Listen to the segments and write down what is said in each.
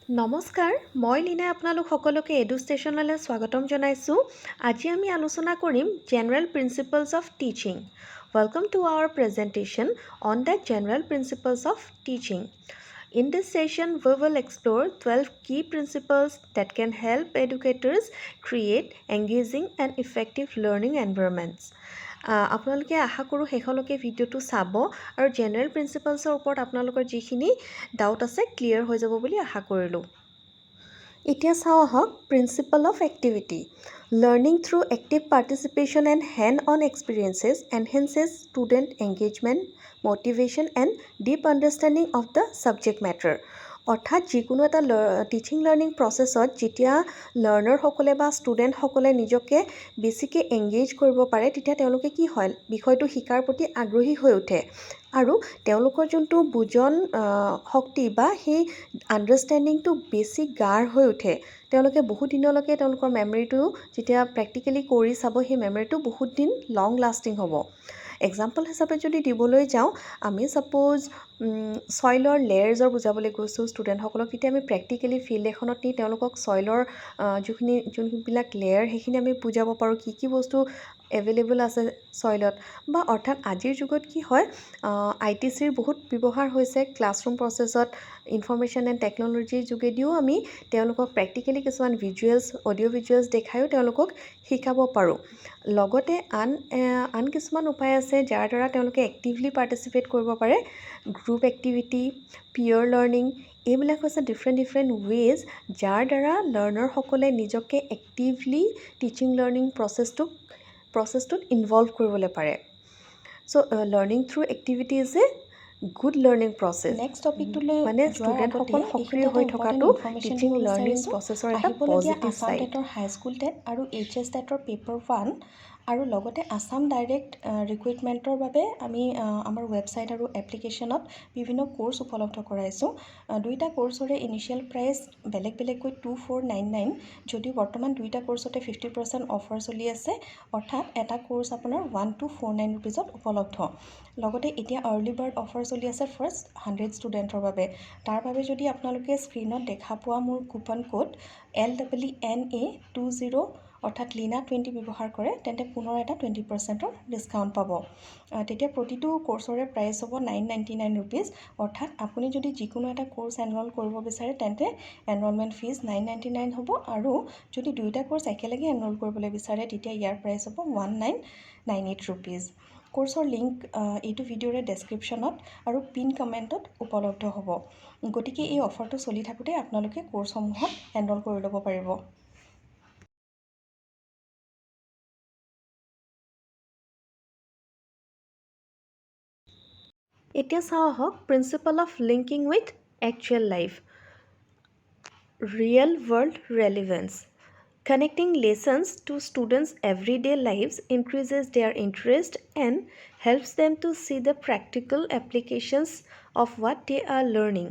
নমস্কাৰ, মই লীনাই আপোনালোক সকলোকে এডুষ্টেশ্যনলৈ স্বাগতম জনাইছোঁ। আজি আমি আলোচনা কৰিম general principles of teaching. Welcome to our presentation on the general principles of teaching. In this session, we will explore 12 key principles that can help educators create engaging and effective learning environments. আপোনালোকে আশা কৰোঁ শেষলৈকে ভিডিঅ'টো চাব আৰু general প্ৰিন্সিপলছৰ ওপৰত আপোনালোকৰ যিখিনি doubt আছে ক্লিয়াৰ হৈ যাব বুলি আশা কৰিলোঁ। এতিয়া চাওঁ আহক principle of activity. Learning through active participation and hand-on experiences enhances student engagement, motivation and deep understanding of the subject matter. অৰ্থাৎ যিকোনো এটা টিচিং লাৰ্ণিং প্ৰচেছত যেতিয়া লাৰ্ণাৰসকলে বা ষ্টুডেণ্টসকলে নিজকে বেছিকৈ এংগেজ কৰিব পাৰে তেতিয়া তেওঁলোকে কি হয় বিষয়টো শিকাৰ প্ৰতি আগ্ৰহী হৈ উঠে আৰু তেওঁলোকৰ যোনটো বুজন শক্তি বা সেই আণ্ডাৰষ্টেণ্ডিংটো বেছি গাঢ় হৈ উঠে। তেওঁলোকে বহুত দিনলৈকে তেওঁলোকৰ মেমৰিটো যেতিয়া প্ৰেক্টিকেলি কৰি চাব সেই মেমৰিটো বহুত দিন লং লাষ্টিং হ'ব। এক্সাম্পল হিচাপে যদি দিবলৈ যাওঁ আমি ছাপ'জ ছইলৰ লেয়াৰ্ছৰ বুজাবলৈ গৈছোঁ ষ্টুডেণ্টসকলক, তেতিয়া আমি প্ৰেক্টিকেলি ফিল্ড এখনত নি তেওঁলোকক ছইলৰ যোনবিলাক লেয়াৰ সেইখিনি আমি বুজাব পাৰোঁ, কি বস্তু এভেইলেবল আছে ছইলত। বা অৰ্থাৎ আজিৰ যুগত কি হয় ITCৰ বহুত ব্যৱহাৰ হৈছে ক্লাছৰুম প্ৰচেছত, ইনফৰমেশ্যন এণ্ড টেকন'লজিৰ যোগেদিও আমি তেওঁলোকক প্ৰেক্টিকেলি কিছুমান ভিজুৱেলছ অডিঅ' ভিজুৱেলছ দেখায়ো তেওঁলোকক শিকাব পাৰোঁ। লগতে আন কিছুমান উপায় আছে যাৰ দ্বাৰা তেওঁলোকে এক্টিভলি পাৰ্টিচিপেট কৰিব পাৰে। গ্ৰুপ এক্টিভিটি, পিয়ৰ লাৰ্ণিং, এইবিলাক হৈছে ডিফাৰেণ্ট ৱেজ যাৰ দ্বাৰা লাৰ্ণাৰসকলে নিজকে এক্টিভলি টিচিং লাৰ্ণিং প্ৰচেছটোত ইনভলভ কৰিবলৈ পাৰে। So' learning through activity is a good learning process. Next টপিকটোলৈ মানে ষ্টুডেণ্টসকল সক্ৰিয় হৈ থকাটো টিচিং লাৰ্ণিং প্ৰচেছৰ এটা পজিটিভ ছাইড। টেটৰ হাইস্কুল টেট আৰু HS টেটৰ পেপাৰ 1 আৰু লগতে আছাম ডাইৰেক্ট ৰিক্ৰুইটমেণ্টৰ বাবে আমি আমাৰ ৱেবছাইট আৰু এপ্লিকেশ্যনত বিভিন্ন কোৰ্চ উপলব্ধ কৰাইছোঁ। দুইটা কোৰ্চৰে ইনিচিয়েল প্ৰাইচ বেলেগকৈ 2499, যদিও বৰ্তমান দুইটা কোৰ্চতে 50% অফাৰ চলি আছে, অৰ্থাৎ এটা কোৰ্চ আপোনাৰ 1249 ৰুপিজত উপলব্ধ। লগতে এতিয়া আৰ্লি বাৰ্ড অফাৰ চলি আছে ফাৰ্ষ্ট 100 ষ্টুডেণ্টৰ বাবে। তাৰ বাবে যদি আপোনালোকে স্ক্ৰীণত দেখা পোৱা মোৰ কুপন কোড LEENA20 অৰ্থাৎ LEENA20 ব্যৱহাৰ কৰে তেন্তে পুনৰ এটা 20%ৰ ডিছকাউণ্ট পাব। তেতিয়া প্ৰতিটো কোৰ্চৰে প্ৰাইচ হ'ব 999 ৰুপিজ। অৰ্থাৎ আপুনি যদি যিকোনো এটা কোৰ্চ এনৰল কৰিব বিচাৰে তেন্তে এনৰলমেণ্ট ফিজ 999 হ'ব, আৰু যদি দুয়োটা কোৰ্চ একেলগে এনৰল কৰিবলৈ বিচাৰে তেতিয়া ইয়াৰ প্ৰাইচ হ'ব 1998 ৰুপিজ। কোৰ্চৰ লিংক এইটো ভিডিঅ'ৰে ডেছক্ৰিপশ্যনত আৰু পিন কমেণ্টত উপলব্ধ হ'ব। গতিকে এই অফাৰটো চলি থাকোঁতে আপোনালোকে কোৰ্চসমূহত এনৰল কৰি ল'ব পাৰিব। এতিয়া চাওঁ আহক principle of linking with actual life. Real world relevance. Connecting lessons to students' everyday lives increases their interest and helps them to see the practical applications of what they are learning.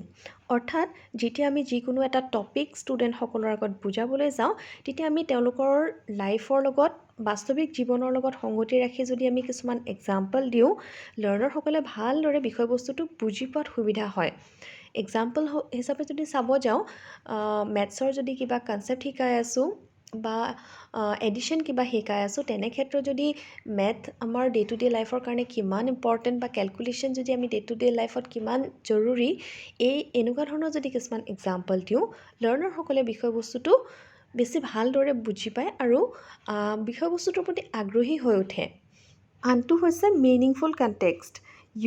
অৰ্থাৎ যেতিয়া আমি যিকোনো এটা topic ষ্টুডেণ্টসকলৰ আগত বুজাবলৈ যাওঁ তেতিয়া আমি তেওঁলোকৰ লাইফৰ লগত বাস্তৱিক জীৱনৰ লগত সংগতি ৰাখি যদি আমি কিছুমান এক্সাম্পল দিওঁ লাৰ্ণাৰসকলে ভালদৰে বিষয়বস্তুটো বুজি পোৱাত সুবিধা হয়। এক্সাম্পল হিচাপে যদি চাব যাওঁ মেথছৰ যদি কিবা কনচেপ্ট শিকাই আছোঁ বা এডিশ্যন কিবা শিকাই আছোঁ, তেনে ক্ষেত্ৰত যদি মেথ আমাৰ ডে টু ডে লাইফৰ কাৰণে কিমান ইম্পৰ্টেণ্ট বা কেলকুলেশ্যন যদি আমি ডে টু ডে লাইফত কিমান জৰুৰী, এনেকুৱা ধৰণৰ যদি কিছুমান এক্সাম্পল দিওঁ লাৰ্ণাৰসকলে বিষয়বস্তুটো বেছি ভালদৰে বুজি পায় আৰু বিষয়বস্তুটোৰ প্ৰতি আগ্ৰহী হৈ উঠে। আনটো হৈছে meaningful context.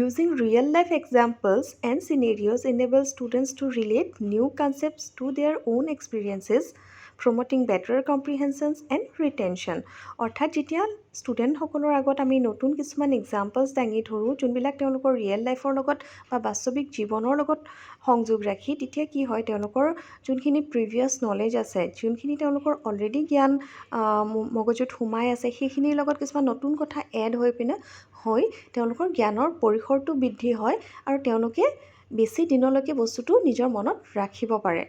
Using real-life examples and scenarios enables students to relate new concepts to their own experiences, promoting better comprehension and retention. অৰ্থাৎ যেতিয়া ষ্টুডেণ্টসকলৰ আগত আমি নতুন কিছুমান এক্সাম্পলছ দাঙি ধৰোঁ যোনবিলাক তেওঁলোকৰ ৰিয়েল লাইফৰ লগত বা বাস্তৱিক জীৱনৰ লগত সংযোগ ৰাখি, তেতিয়া কি হয় তেওঁলোকৰ যোনখিনি প্ৰিভিয়াছ নলেজ আছে, যোনখিনি তেওঁলোকৰ অলৰেডি জ্ঞান মগজুত সোমাই আছে, সেইখিনিৰ লগত কিছুমান নতুন কথা এড হৈ তেওঁলোকৰ জ্ঞানৰ পৰিসৰটো বৃদ্ধি হয় আৰু তেওঁলোকে বেছি দিনলৈকে বস্তুটো নিজৰ মনত ৰাখিব পাৰে।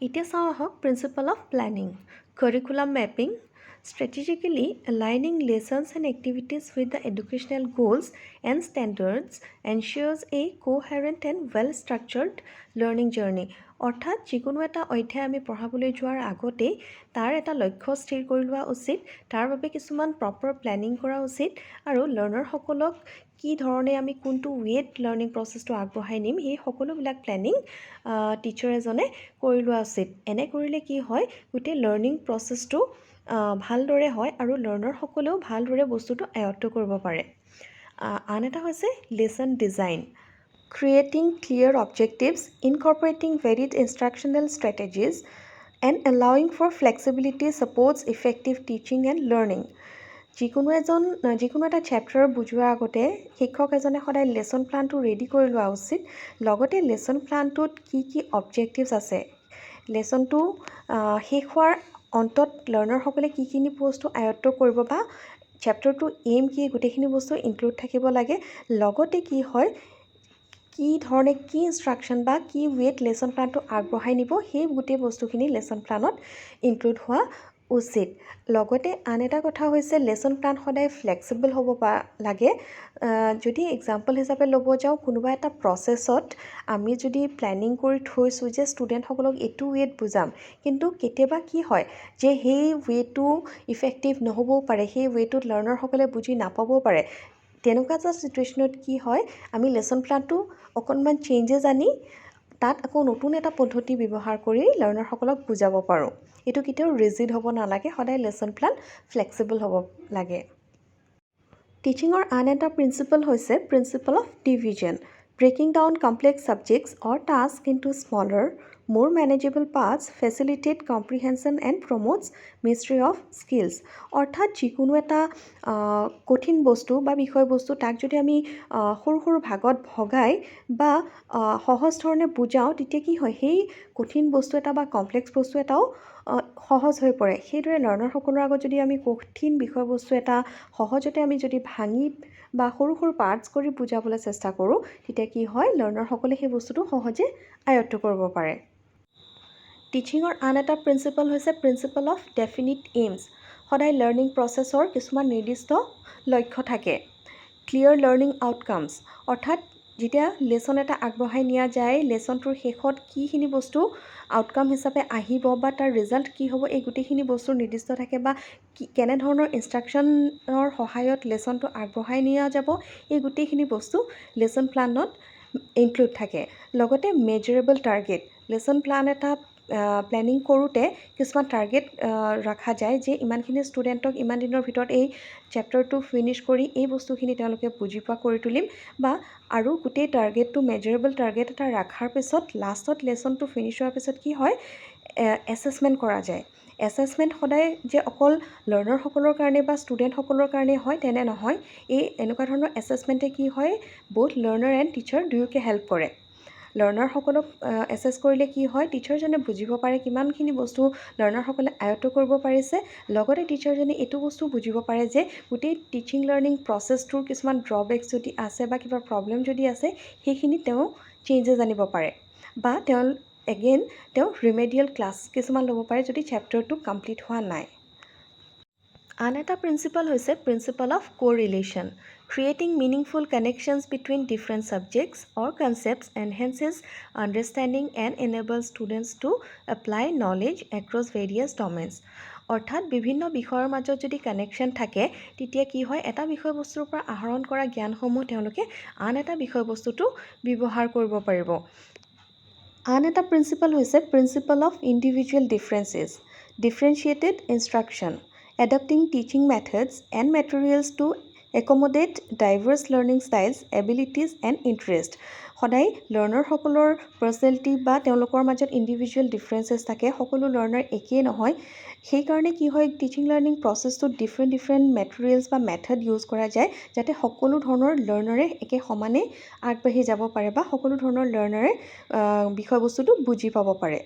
এতিয়া চাওঁ আহক principle of planning. Curriculum mapping. Strategically aligning lessons and activities with the educational goals and standards ensures a coherent and well-structured learning journey. অৰ্থাৎ যিকোনো এটা অধ্যায় আমি পঢ়াবলৈ যোৱাৰ আগতেই তাৰ এটা লক্ষ্য স্থিৰ কৰি লোৱা উচিত, তাৰ বাবে কিছুমান প্ৰপাৰ প্লেনিং কৰা উচিত আৰু লাৰ্ণাৰসকলক কি ধৰণে আমি কোনটো ৱেত লাৰ্ণিং প্ৰচেছটো আগবঢ়াই নিম সেই সকলোবিলাক প্লেনিং টিচাৰ এজনে কৰি লোৱা উচিত। এনে কৰিলে কি হয় গোটেই লাৰ্ণিং প্ৰচেছটো ভালদৰে হয় আৰু লাৰ্ণাৰসকলেও ভালদৰে বস্তুটো আয়ত্ব কৰিব পাৰে। আন এটা হৈছে lesson design. Creating clear objectives, incorporating varied instructional strategies, and allowing for flexibility supports effective teaching and learning. যিকোনো এটা চেপ্টাৰ বুজোৱাৰ আগতে শিক্ষক এজনে সদায় লেচন প্লানটো ৰেডি কৰি লোৱা উচিত। লগতে লেচন প্লানটোত কি কি অবজেক্টিভছ আছে, লেচনটো শেষ হোৱাৰ অন্তত লাৰ্ণাৰসকলে কিখিনি বস্তু আয়ত্ব কৰিব বা চেপ্টাৰটো এইম কি গোটেইখিনি বস্তু ইনক্লুড থাকিব লাগে। লগতে কি হয় কি ধৰণে কি ইনষ্ট্ৰাকশ্যন বা কি ৱেত লেচন প্লানটো আগবঢ়াই নিব সেই গোটেই বস্তুখিনি লেচন প্লানত ইনক্লুড হোৱা উচিত। লগতে আন এটা কথা হৈছে লেচন প্লান সদায় ফ্লেক্সিবল হ'ব লাগে। যদি এক্সাম্পল হিচাপে ল'ব যাওঁ কোনোবা এটা প্ৰচেছত আমি যদি প্লেনিং কৰি থৈছোঁ যে ষ্টুডেণ্টসকলক এইটো ৱেত বুজাম, কিন্তু কেতিয়াবা কি হয় যে সেই ৱেটো ইফেক্টিভ নহ'বও পাৰে, সেই ৱেটোত লাৰ্ণাৰসকলে বুজি নাপাবও পাৰে। তেনেকুৱা এটা চিটুৱেশ্যনত কি হয় আমি লেচন প্লানটো অকণমান চেঞ্জেছ আনি তাত আকৌ নতুন এটা পদ্ধতি ব্যৱহাৰ কৰি লাৰ্ণাৰসকলক বুজাব পাৰোঁ। এইটো কেতিয়াও ৰিজিড হ'ব নালাগে, সদায় লেচন প্লান ফ্লেক্সিবল হ'ব লাগে। টিচিঙৰ আন এটা প্ৰিন্সিপল হৈছে principle of division. Breaking down complex subjects or task into smaller more manageable parts facilitate comprehension and promotes mastery of skills. অৰ্থাৎ যিকোনো এটা কঠিন বস্তু বা বিষয়বস্তু তাক যদি আমি সৰু সৰু ভাগত ভগাই বা সহজ ধৰণে বুজাওঁ তেতিয়া কি হয় সেই কঠিন বস্তু এটা বা কমপ্লেক্স বস্তু এটাও সহজ হৈ পৰে। সেইদৰে লাৰ্ণাৰসকলৰ আগত যদি আমি কঠিন বিষয়বস্তু এটা সহজতে আমি যদি ভাঙি বা সৰু সৰু পাৰ্টছ কৰি বুজাবলৈ চেষ্টা কৰোঁ তেতিয়া কি হয় লাৰ্ণাৰসকলে সেই বস্তুটো সহজে আয়ত্ব কৰিব পাৰে। টিচিঙৰ আন এটা প্ৰিন্সিপল হৈছে প্ৰিন্সিপল অফ ডেফিনিট এইমছ। সদায় লাৰ্ণিং প্ৰচেছৰ কিছুমান নিৰ্দিষ্ট লক্ষ্য থাকে। ক্লিয়াৰ লাৰ্ণিং আউটকামছ, অৰ্থাৎ যেতিয়া লেচন এটা আগবঢ়াই নিয়া যায় লেচনটোৰ শেষত কিখিনি বস্তু আউটকাম হিচাপে আহিব বা তাৰ ৰিজাল্ট কি হ'ব এই গোটেইখিনি বস্তুৰ নিৰ্দিষ্ট থাকে বা কেনেধৰণৰ ইনষ্ট্ৰাকশ্যনৰ সহায়ত লেচনটো আগবঢ়াই নিয়া যাব এই গোটেইখিনি বস্তু লেচন প্লানত ইনক্লুড থাকে। লগতে মেজাৰেবল টাৰ্গেট, লেচন প্লান এটা প্লেনিং কৰোঁতে কিছুমান টাৰ্গেট ৰখা যায় যে ইমানখিনি ষ্টুডেণ্টক ইমান দিনৰ ভিতৰত এই চেপ্টাৰটো ফিনিছ কৰি এই বস্তুখিনি তেওঁলোকে বুজি পোৱা কৰি তুলিম বা আৰু গোটেই টাৰ্গেটটো মেজাৰেবল টাৰ্গেট এটা ৰখাৰ পিছত লাষ্টত লেচনটো ফিনিছ হোৱাৰ পিছত কি হয় এছেছমেণ্ট কৰা যায়। এছেছমেণ্ট সদায় যে অকল লাৰ্ণাৰসকলৰ কাৰণে বা ষ্টুডেণ্টসকলৰ কাৰণে হয় তেনে নহয়, এই এনেকুৱা ধৰণৰ এছেছমেণ্টে কি হয় both learner and teacher দুয়োকে হেল্প কৰে। লাৰ্ণাৰসকলক এছেছ কৰিলে কি হয় টিচাৰজনে বুজিব পাৰে কিমানখিনি বস্তু লাৰ্ণাৰসকলে আয়ত্ব কৰিব পাৰিছে। লগতে টিচাৰজনে এইটো বস্তু বুজিব পাৰে যে গোটেই টিচিং লাৰ্ণিং প্ৰচেছটোৰ কিছুমান ড্ৰবেকছ যদি আছে বা কিবা প্ৰব্লেম যদি আছে সেইখিনি তেওঁ চেঞ্জেছ আনিব পাৰে বা তেওঁ ৰিমেডিয়েল ক্লাছ কিছুমান ল'ব পাৰে যদি চেপ্টাৰটো কমপ্লিট হোৱা নাই। আন এটা প্ৰিন্সিপল হৈছে principle of co-relation. Creating meaningful connections between different subjects or concepts enhances understanding and enables students to apply knowledge across various domains. অৰ্থাৎ বিভিন্ন বিষয়ৰ মাজত যদি কানেকশ্যন থাকে তেতিয়া কি হয় এটা বিষয়বস্তুৰ পৰা আহৰণ কৰা জ্ঞানসমূহ তেওঁলোকে আন এটা বিষয়বস্তুটো ব্যৱহাৰ কৰিব পাৰিব। আন এটা প্ৰিন্সিপল হৈছে principle of individual differences. Differentiated instruction. Adapting teaching methods and materials to accommodate diverse learning styles, abilities and interest. সদায় লাৰ্ণাৰসকলৰ পাৰ্চনেলিটি বা তেওঁলোকৰ মাজত ইণ্ডিভিজুৱেল ডিফাৰেঞ্চেছ থাকে, সকলো লাৰ্ণাৰ একেই নহয়। সেইকাৰণে কি হয় টিচিং লাৰ্ণিং প্ৰচেছটোত ডিফাৰেণ্ট মেটেৰিয়েলছ বা মেথড ইউজ কৰা যায় যাতে সকলো ধৰণৰ লাৰ্ণাৰে একে সমানে আগবাঢ়ি যাব পাৰে বা সকলো ধৰণৰ লাৰ্ণাৰে বিষয়বস্তুটো বুজি পাব পাৰে।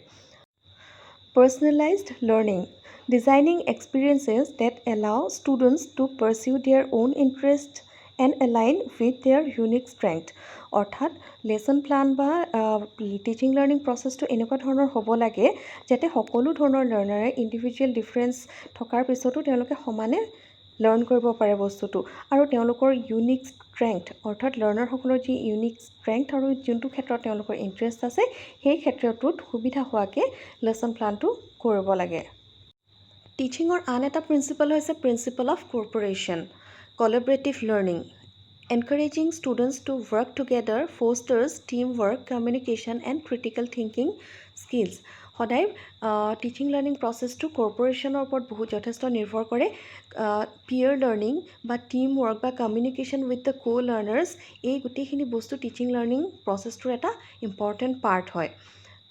Personalized learning. Designing experiences that allow students to pursue their own interests and align with their unique strength. অৰ্থাৎ লেচন প্লান বা টিচিং লাৰ্ণিং প্ৰচেছটো এনেকুৱা ধৰণৰ হ'ব লাগে যাতে সকলো ধৰণৰ লাৰ্ণাৰে ইণ্ডিভিজুৱেল ডিফাৰেঞ্চ থকাৰ পিছতো তেওঁলোকে সমানে লাৰ্ণ কৰিব পাৰে বস্তুটো আৰু তেওঁলোকৰ ইউনিক ষ্ট্ৰেংথ অৰ্থাৎ লাৰ্ণাৰসকলৰ যি ইউনিক ষ্ট্ৰেংথ আৰু যোনটো ক্ষেত্ৰত তেওঁলোকৰ ইণ্টাৰেষ্ট আছে সেই ক্ষেত্ৰটোত সুবিধা হোৱাকৈ লেচন প্লানটো কৰিব লাগে। টিচিঙৰ আন এটা প্ৰিন্সিপাল হৈছে principle of cooperation collaborative learning encouraging students to work together fosters teamwork communication and critical thinking skills সদায় টিচিং লাৰ্ণিং প্ৰচেছটো কৰ্পৰেশ্যনৰ ওপৰত বহুত যথেষ্ট নিৰ্ভৰ কৰে পিয়াৰ লাৰ্ণিং বা টিম ৱৰ্ক বা communication with the co learners এই গোটেইখিনি বস্তু টিচিং লাৰ্ণিং প্ৰচেছটোৰ এটা ইম্পৰ্টেণ্ট পাৰ্ট হয়।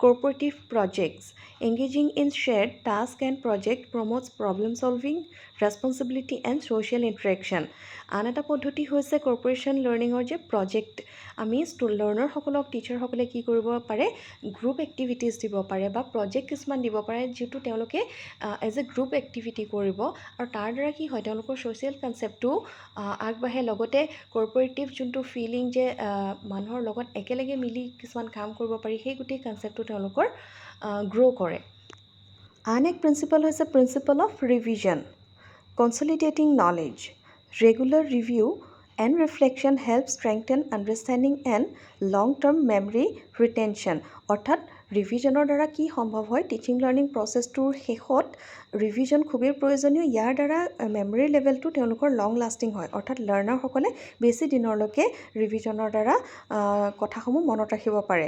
Cooperative projects engaging in shared tasks and project promotes problem solving responsibility and social interaction আন এটা পদ্ধতি হৈছে কৰ্পৰেশ্যন লাৰ্ণিঙৰ যে প্ৰজেক্ট আমি লাৰ্ণাৰসকলক টিচাৰসকলে কি কৰিব পাৰে গ্ৰুপ এক্টিভিটিজ দিব পাৰে বা প্ৰজেক্ট কিছুমান দিব পাৰে যিটো তেওঁলোকে এজ এ গ্ৰুপ এক্টিভিটি কৰিব আৰু তাৰ দ্বাৰা কি হয় তেওঁলোকৰ ছ'চিয়েল কনচেপ্টটো আগবাঢ়ে লগতে কৰ্পৰেটিভ যোনটো ফিলিং যে মানুহৰ লগত একেলগে মিলি কিছুমান কাম কৰিব পাৰি সেই গোটেই কনচেপ্টটো তেওঁলোকৰ গ্ৰ' কৰে। আন এক প্ৰিন্সিপাল হৈছে principle of revision consolidating knowledge regular review and reflection help strengthen understanding and long-term memory retention অৰ্থাৎ ৰিভিজনৰ দ্বাৰা কি সম্ভৱ হয় টিচিং লাৰ্ণিং প্ৰচেছটোৰ শেষত ৰিভিজন খুবেই প্ৰয়োজনীয় ইয়াৰ দ্বাৰা মেমৰি লেভেলটো তেওঁলোকৰ লং লাষ্টিং হয় অৰ্থাৎ লাৰ্ণাৰসকলে বেছি দিনলৈকে ৰিভিজনৰ দ্বাৰা কথাসমূহ মনত ৰাখিব পাৰে।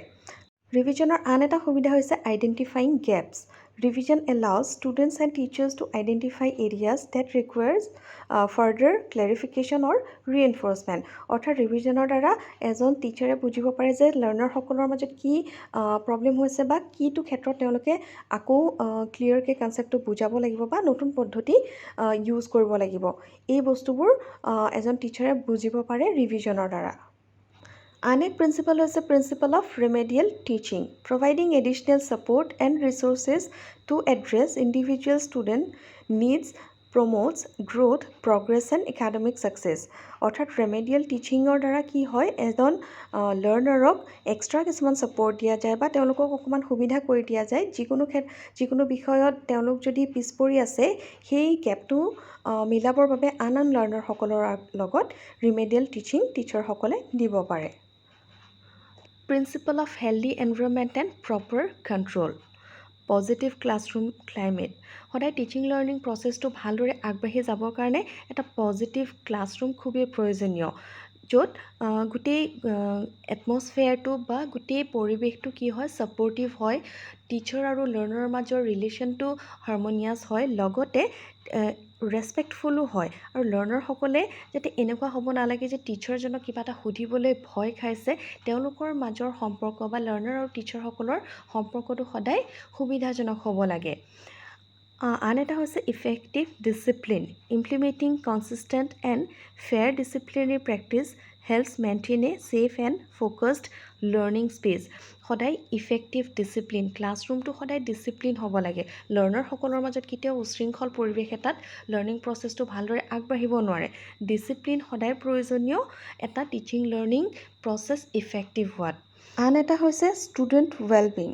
ৰিভিজনৰ আন এটা সুবিধা হৈছে আইডেণ্টিফাইং gaps Revision allows students and teachers to identify areas that requires further clarification or reinforcement অৰ্থাৎ ৰিভিজনৰ দ্বাৰা এজন টিচাৰে বুজিব পাৰে যে লাৰ্ণাৰসকলৰ মাজত কি প্ৰব্লেম হৈছে বা কিটো ক্ষেত্ৰত তেওঁলোকে আকৌ ক্লিয়াৰকৈ কনচেপ্টটো বুজাব লাগিব বা নতুন পদ্ধতি ইউজ কৰিব লাগিব এই বস্তুবোৰ এজন টিচাৰে বুজিব পাৰে ৰিভিজনৰ দ্বাৰা। আন এক প্ৰিন্সিপাল হৈছে principle of remedial teaching providing additional support and resources to address individual student needs promotes growth progress and academic success অৰ্থাৎ ৰেমেডিয়েল টিচিঙৰ দ্বাৰা কি হয় এজন লাৰ্ণাৰক এক্সট্ৰা কিছুমান ছাপোৰ্ট দিয়া যায় বা তেওঁলোকক অকণমান সুবিধা কৰি দিয়া যায় যিকোনো বিষয়ত তেওঁলোক যদি পিছ পৰি আছে সেই গেপটো মিলাবৰ বাবে আন লাৰ্ণাৰসকলৰ লগত ৰিমেডিয়েল টিচিং টিচাৰসকলে দিব পাৰে। Principle of healthy environment and proper control positive classroom climate সদায় টিচিং লাৰ্ণিং প্ৰচেছটো ভালদৰে আগবাঢ়ি যাবৰ কাৰণে এটা পজিটিভ ক্লাছৰুম খুবেই প্ৰয়োজনীয় য'ত গোটেই এটমছফেয়াৰটো বা গোটেই পৰিৱেশটো কি হয় ছাপৰ্টিভ হয় টিচাৰ আৰু লাৰ্ণাৰৰ মাজৰ ৰিলেশ্যনটো হাৰমনিয়াছ হয় লগতে ৰেচপেক্টফুলো হয় আৰু লাৰ্ণাৰসকলে যাতে এনেকুৱা হ'ব নালাগে যে টিচাৰজনক কিবা এটা সুধিবলৈ ভয় খাইছে তেওঁলোকৰ মাজৰ সম্পৰ্ক বা লাৰ্ণাৰ আৰু টিচাৰসকলৰ সম্পৰ্কটো সদায় সুবিধাজনক হ'ব লাগে। আন এটা হৈছে effective discipline implementing consistent and fair disciplinary practice helps maintain a safe and focused learning space সদায় ইফেক্টিভ ডিচিপ্লিন ক্লাছৰুমটো সদায় ডিচিপ্লিন হ'ব লাগে লাৰ্ণাৰসকলৰ মাজত কেতিয়াও উশৃংখল পৰিৱেশ এটাত লাৰ্ণিং প্ৰচেছটো ভালদৰে আগবাঢ়িব নোৱাৰে ডিচিপ্লিন সদায় প্ৰয়োজনীয় এটা টিচিং লাৰ্ণিং প্ৰচেছ ইফেক্টিভ হোৱাত। আন এটা হৈছে student well-being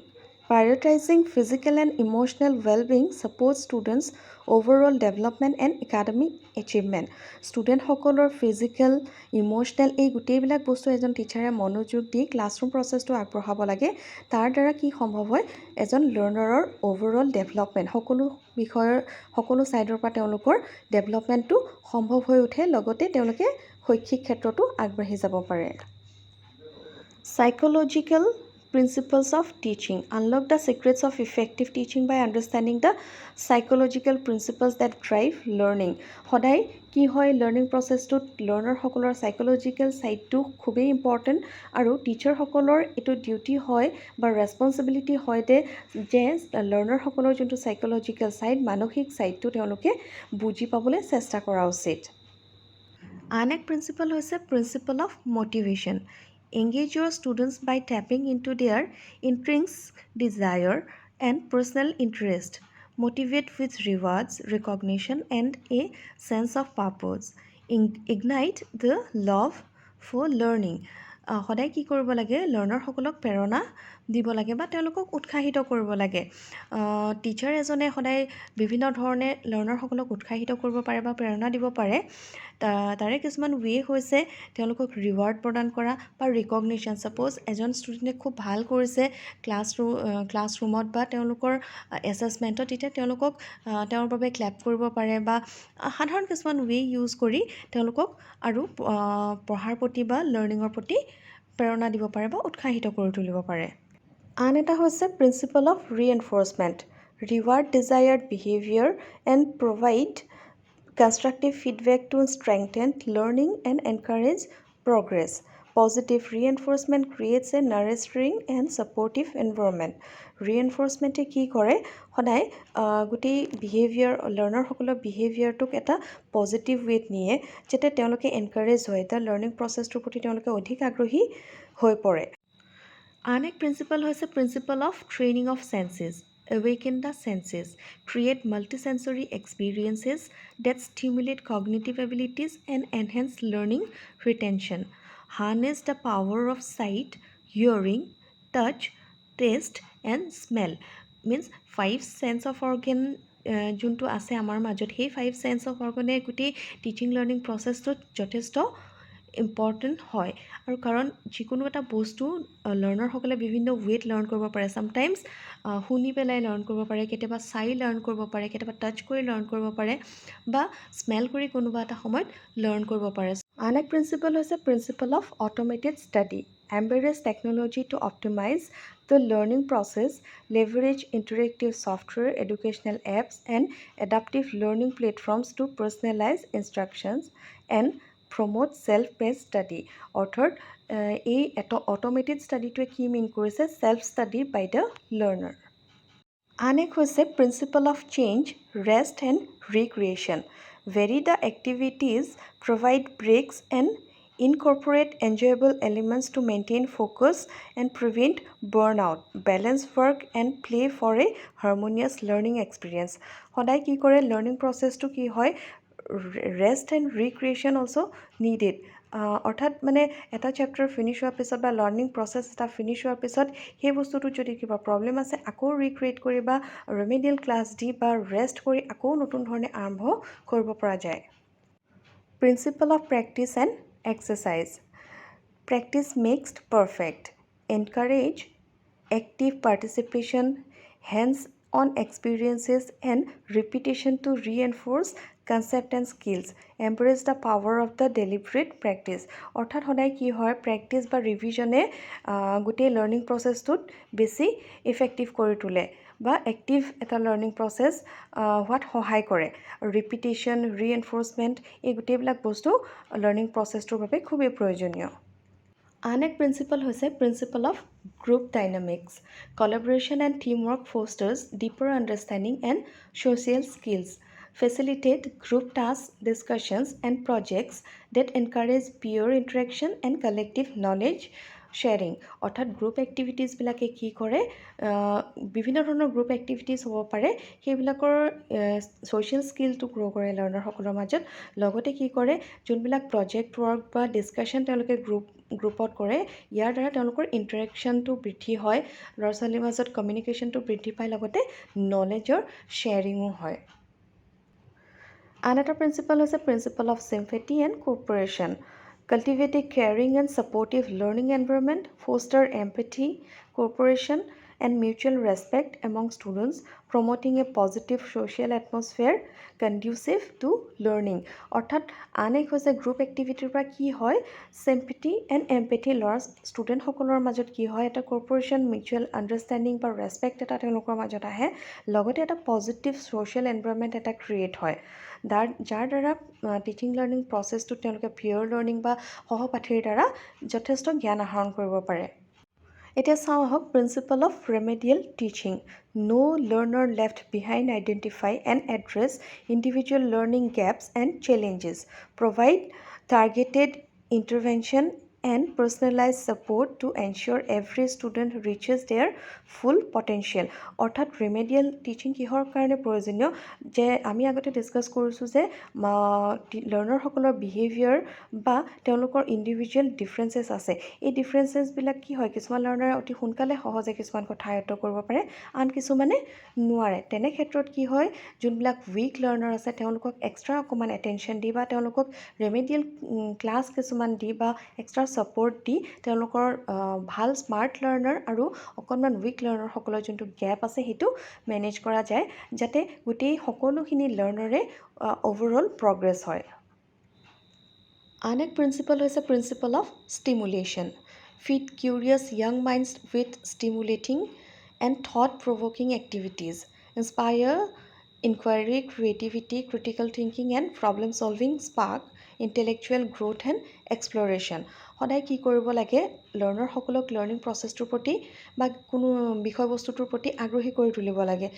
Prioritizing physical and emotional well-being supports students' overall development and academic achievement. ষ্টুডেণ্টসকলৰ ফিজিকেল, ইম'চনেল এই গোটেইবিলাক বস্তু এজন টিচাৰে মনোযোগ দি ক্লাছৰুম প্ৰচেছটো আগবঢ়াব লাগে তাৰ দ্বাৰা কি সম্ভৱ হয় এজন লাৰ্ণাৰৰ অভাৰঅল ডেভেলপমেণ্ট সকলো বিষয়ৰ সকলো ছাইডৰ পৰা তেওঁলোকৰ ডেভেলপমেণ্টটো সম্ভৱ হৈ উঠে লগতে তেওঁলোকে শৈক্ষিক ক্ষেত্ৰতো আগবাঢ়ি যাব পাৰে। Psychological Principles of Teaching Unlock the secrets of effective teaching by understanding the psychological principles that drive learning সদায় কি হয় লাৰ্ণিং প্ৰচেছটোত লাৰ্ণাৰসকলৰ চাইক'লজিকেল ছাইডটো খুবেই ইম্পৰ্টেণ্ট আৰু টিচাৰসকলৰ এইটো ডিউটি হয় বা ৰেছপনচিবিলিটি হয় যে লাৰ্ণাৰসকলৰ যোনটো চাইক'লজিকেল ছাইড মানসিক ছাইডটো তেওঁলোকে বুজি পাবলৈ চেষ্টা কৰা উচিত। আন এক প্ৰিন্সিপাল হৈছে principle of motivation Engage your students by tapping into their intrinsic desire and personal interest. Motivate with rewards, recognition, and a sense of purpose. Ignite the love for learning. সদায় কি কৰিব লাগে লাৰ্ণাৰসকলক প্ৰেৰণা দিব লাগে বা তেওঁলোকক উৎসাহিত কৰিব লাগে টিচাৰ এজনে সদায় বিভিন্ন ধৰণে লাৰ্ণাৰসকলক উৎসাহিত কৰিব পাৰে বা প্ৰেৰণা দিব পাৰে তাৰে কিছুমান ৱে হৈছে তেওঁলোকক ৰিৱাৰ্ড প্ৰদান কৰা বা ৰিকগনিশ্যন ছাপ'জ এজন ষ্টুডেণ্টে খুব ভাল কৰিছে ক্লাছৰুমত বা তেওঁলোকৰ এছেছমেণ্টত তেতিয়া তেওঁলোকক তেওঁৰ বাবে ক্লেপ কৰিব পাৰে বা সাধাৰণ কিছুমান ৱে ইউজ কৰি তেওঁলোকক আৰু পঢ়াৰ প্ৰতি বা লাৰ্ণিঙৰ প্ৰতি প্ৰেৰণা দিব পাৰে বা উৎসাহিত কৰি তুলিব পাৰে আন এটা হৈছে principle of reinforcement reward desired behaviour and provide constructive feedback to strengthen learning and encourage progress. Positive reinforcement creates a nurturing and supportive environment. Reinforcemente কি কৰে সদায় গোটেই বিহেভিয়াৰ লাৰ্ণাৰসকলৰ বিহেভিয়াৰটোক এটা পজিটিভ ৱেত নিয়ে যাতে তেওঁলোকে এনকাৰেজ হয় তাৰ লাৰ্ণিং প্ৰচেছটোৰ প্ৰতি তেওঁলোকে অধিক আগ্ৰহী হৈ পৰে আন এক প্ৰিন্সিপাল হৈছে principle of training of চেন্সেছ awaken the senses, create multisensory experiences that stimulate cognitive abilities and enhance learning retention. Harness the power of sight, hearing, touch, taste and smell. Means 5 sense of organ যোনটো আছে আমাৰ মাজত সেই 5 sense of organe গোটেই teaching learning প্ৰচেছটোত যথেষ্ট important হয় আৰু কাৰণ যিকোনো এটা বস্তু লাৰ্ণাৰসকলে বিভিন্ন ৱেত লাৰ্ণ কৰিব পাৰে চামটাইমছ শুনি পেলাই লাৰ্ণ কৰিব পাৰে কেতিয়াবা চাই লাৰ্ণ কৰিব পাৰে কেতিয়াবা টাচ কৰি লাৰ্ণ কৰিব পাৰে বা স্মেল কৰি কোনোবা এটা সময়ত লাৰ্ণ কৰিব পাৰে আন এক প্ৰিন্সিপল হৈছে principle of automated study embrace technology to optimize the learning process leverage interactive software educational apps and adaptive learning platforms to personalize instructions and promote self pace study অৰ্থাৎ এই অট'মেটেড ষ্টাডিটোৱে কি mean কৰিছে self study by the learner আন এক হৈছে principle of change rest and recreation vary the activities provide breaks and incorporate enjoyable elements to maintain focus and prevent burnout balance work and play for a harmonious learning experience সদায় কি কৰে learning প্ৰচেছটো কি হয় rest and ৰিক্ৰিয়েশ্যন also' needed অৰ্থাৎ মানে এটা chapter finish হোৱাৰ পিছত বা লাৰ্ণিং প্ৰচেছ এটা ফিনিছ হোৱাৰ পিছত সেই বস্তুটোত যদি কিবা প্ৰব্লেম আছে আকৌ ৰিক্ৰিয়েট কৰি বা ৰেমেডিয়েল ক্লাছ দি বা ৰেষ্ট কৰি আকৌ নতুন ধৰণে আৰম্ভ কৰিব পৰা যায় principle of practice and exercise practice makes perfect encourage active participation hands-on experiences and repetition to reinforce concept and skills embrace the power of the deliberate practice অৰ্থাৎ সদায় কি হয় প্ৰেক্টিছ বা ৰিভিজনে গোটেই লাৰ্ণিং প্ৰচেছটোত বেছি ইফেক্টিভ কৰি তোলে বা এক্টিভ এটা লাৰ্ণিং প্ৰচেছ হোৱাত সহায় কৰে ৰিপিটেশ্যন ৰিএনফৰ্চমেণ্ট এই গোটেইবিলাক বস্তু লাৰ্ণিং প্ৰচেছটোৰ বাবে খুবেই প্ৰয়োজনীয় আন এক প্ৰিন্সিপল হৈছে principle of group dynamics কলাবৰেশ্যন and teamwork ফষ্টাৰ্ছ dipper understanding and social skills facilitate group tasks, discussions, and projects that encourage peer interaction and collective knowledge sharing. অৰ্থাৎ গ্ৰুপ এক্টিভিটিজবিলাকে কি কৰে বিভিন্ন ধৰণৰ গ্ৰুপ এক্টিভিটিজ হ'ব পাৰে সেইবিলাকৰ ছ'চিয়েল স্কিলটো গ্ৰ' কৰে লাৰ্ণাৰসকলৰ মাজত লগতে কি কৰে যোনবিলাক প্ৰজেক্ট ৱৰ্ক বা ডিছকাশ্যন তেওঁলোকে গ্ৰুপত কৰে ইয়াৰ দ্বাৰা তেওঁলোকৰ ইণ্টাৰেকশ্যনটো বৃদ্ধি হয় ল'ৰা ছোৱালীৰ মাজত কমিউনিকেশ্যনটো বৃদ্ধি পায় লগতে নলেজৰ শ্বেয়াৰিঙো হয় Another principle is a principle of sympathy and cooperation. Cultivate a caring and supportive learning environment, foster empathy, cooperation, and mutual respect among students, promoting a positive social atmosphere conducive to learning. অৰ্থাৎ আন এক হৈছে group এক্টিভিটিৰ পৰা কি হয় sympathy and এম্পেথি ল'ৰা ষ্টুডেণ্টসকলৰ মাজত কি হয় এটা কৰ্পৰেশ্যন মিউচুৱেল আণ্ডাৰষ্টেণ্ডিং বা ৰেচপেক্ট এটা তেওঁলোকৰ মাজত আহে লগতে এটা পজিটিভ ছ'চিয়েল এনভাইৰনমেণ্ট এটা ক্ৰিয়েট হয় যাৰ দ্বাৰা টিচিং লাৰ্ণিং প্ৰচেছটোত তেওঁলোকে পিয়ৰ লাৰ্ণিং বা সহপাঠীৰ দ্বাৰা যথেষ্ট জ্ঞান আহৰণ কৰিব পাৰে এতিয়া চাওঁ আহক principle of remedial teaching no learner left behind identify and address individual learning gaps and challenges provide targeted intervention and personalized support to ensure every student reaches their full potential. অৰ্থাৎ ৰিমেডিয়েল টিচিং কিহৰ কাৰণে প্ৰয়োজনীয় যে আমি আগতে discuss কৰিছোঁ যে লাৰ্ণাৰসকলৰ behaviour বা তেওঁলোকৰ ইণ্ডিভিজুৱেল ডিফাৰেঞ্চেছ আছে। এই ডিফাৰেঞ্চেছবিলাক কি হয়, কিছুমান লাৰ্ণাৰে অতি সোনকালে সহজে কিছুমান কথা আয়ত্ব কৰিব পাৰে, আন কিছুমানে নোৱাৰে। তেনে ক্ষেত্ৰত কি হয়, যোনবিলাক উইক লাৰ্ণাৰ আছে তেওঁলোকক এক্সট্ৰা অকণমান এটেনশ্যন দি বা তেওঁলোকক ৰেমেডিয়েল ক্লাছ কিছুমান দি বা এক্সট্ৰা ছাপৰ্ট দি তেওঁলোকৰ ভাল স্মাৰ্ট লাৰ্ণাৰ আৰু অকণমান উইক লাৰ্ণাৰসকলৰ যোনটো গেপ আছে সেইটো মেনেজ কৰা যায়, যাতে গোটেই সকলোখিনি লাৰ্ণাৰে অভাৰঅল প্ৰগ্ৰেছ হয়। আন এক প্ৰিন্সিপল হৈছে principle of stimulation. Feed curious young minds with stimulating and thought provoking activities, inspire inquiry, creativity, critical thinking and problem solving spark intellectual growth and exploration. সদায় কি কৰিব লাগে, লাৰ্ণাৰসকলক লাৰ্ণিং প্ৰচেছটোৰ প্ৰতি বা কোনো বিষয়বস্তুটোৰ প্ৰতি আগ্ৰহী কৰি তুলিব লাগে।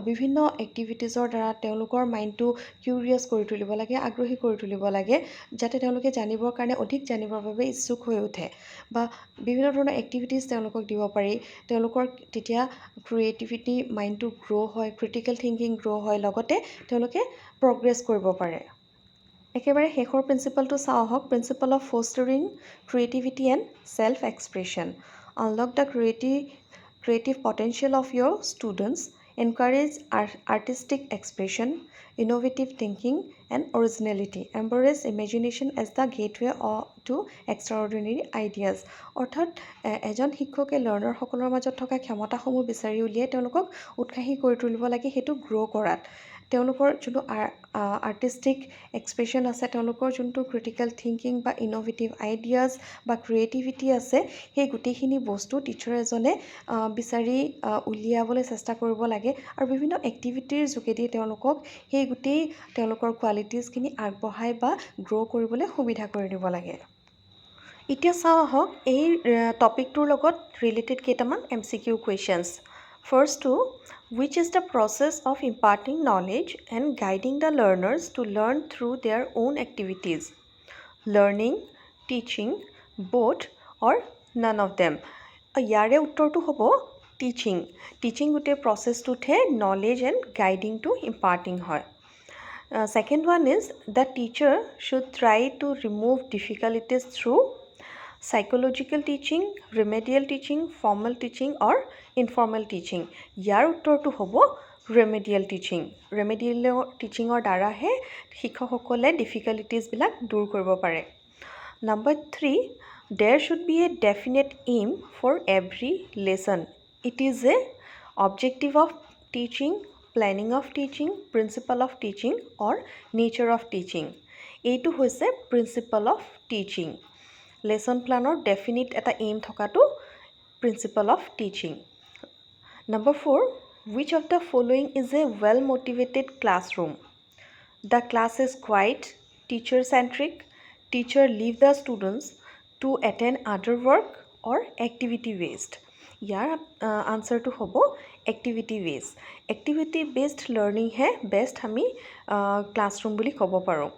বিভিন্ন এক্টিভিটিজৰ দ্বাৰা তেওঁলোকৰ মাইণ্ডটো কিউৰিয়াছ কৰি তুলিব লাগে, আগ্ৰহী কৰি তুলিব লাগে, যাতে তেওঁলোকে জানিবৰ কাৰণে অধিক জানিবৰ বাবে ইচ্ছুক হৈ উঠে। বা বিভিন্ন ধৰণৰ এক্টিভিটিজ তেওঁলোকক দিব পাৰি, তেওঁলোকৰ তেতিয়া ক্ৰিয়েটিভিটি মাইণ্ডটো গ্ৰ' হয়, ক্ৰিটিকেল থিংকিং গ্ৰ' হয়, লগতে তেওঁলোকে প্ৰগ্ৰেছ কৰিব পাৰে। একেবাৰে শেষৰ প্ৰিন্সিপালটো চাওঁ আহক, principle of fostering creativity and self expression. Unlock the creative potential of your students, encourage artistic expression, innovative thinking and originality, embrace imagination as the gateway to extraordinary ideas. অৰ্থাৎ এজন শিক্ষকে লাৰ্ণাৰসকলৰ মাজত থকা ক্ষমতাসমূহ বিচাৰি উলিয়াই তেওঁলোকক উৎসাহী কৰি তুলিব লাগে সেইটো গ্ৰ' কৰাত। তেওঁলোকৰ যোনটো আৰ্টিষ্টিক এক্সপ্ৰেছন আছে, তেওঁলোকৰ যোনটো ক্ৰিটিকেল থিংকিং বা ইনোভেটিভ আইডিয়াজ বা ক্ৰিয়েটিভিটি আছে, সেই গোটেইখিনি বস্তু টিচাৰ এজনে বিচাৰি উলিয়াবলৈ চেষ্টা কৰিব লাগে আৰু বিভিন্ন এক্টিভিটিৰ যোগেদি তেওঁলোকক সেই গোটেই তেওঁলোকৰ কোৱালিটিজখিনি আগবঢ়াই বা গ্ৰ' কৰিবলৈ সুবিধা কৰি দিব লাগে। এতিয়া চাওঁ আহক এই টপিকটোৰ লগত ৰিলেটেড কেইটামান MCQ কুৱেশ্যনছ। ফাৰ্ষ্টটো, which is the process of imparting knowledge and guiding the learners to learn through their own activities? Learning, teaching, both or none of them? ইয়াৰে উত্তৰটো হ'ব টিচিং। টিচিং গোটেই প্ৰচেছটোতহে নলেজ এণ্ড গাইডিংটো ইম্পাৰ্টিং হয়। Second one is, the teacher should try to remove difficulties through psychological teaching, remedial teaching, formal teaching or informal teaching. ইয়াৰ উত্তৰটো হ'ব remedial teaching. remedial teachingৰ দ্বাৰাহে শিক্ষকসকলে ডিফিকাল্টিজবিলাক দূৰ কৰিব পাৰে। Number 3, there should be a definite aim for every lesson. It is a objective of teaching, planning of teaching, principle of teaching or nature of teaching. এইটো হৈছে principle of teaching. Lesson প্লানৰ definite এটা aim থকাটো principle of teaching. Number 4, which of the following is a well-motivated classroom? The class is quiet, teacher-centric, teacher leave the students to attend other work or activity based. ইয়াৰ আনচাৰটো হ'ব activity based. Activity based লাৰ্ণিংহে best আমি classroom বুলি ক'ব পাৰোঁ।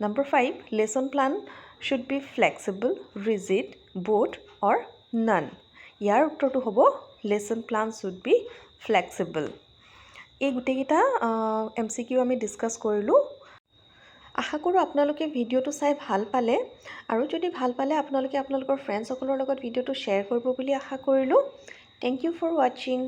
Number 5, lesson plan should be flexible, rigid, both or none. ইয়াৰ উত্তৰটো হ'ব lesson plan should be flexible. এই গোটেইকেইটা MCQ আমি ডিছকাছ কৰিলোঁ। আশা কৰোঁ আপোনালোকে ভিডিঅ'টো চাই ভাল পালে, আৰু যদি ভাল পালে আপোনালোকে আপোনালোকৰ ফ্ৰেণ্ডসকলৰ লগত ভিডিঅ'টো শ্বেয়াৰ কৰিব বুলি আশা কৰিলোঁ। Thank you for watching.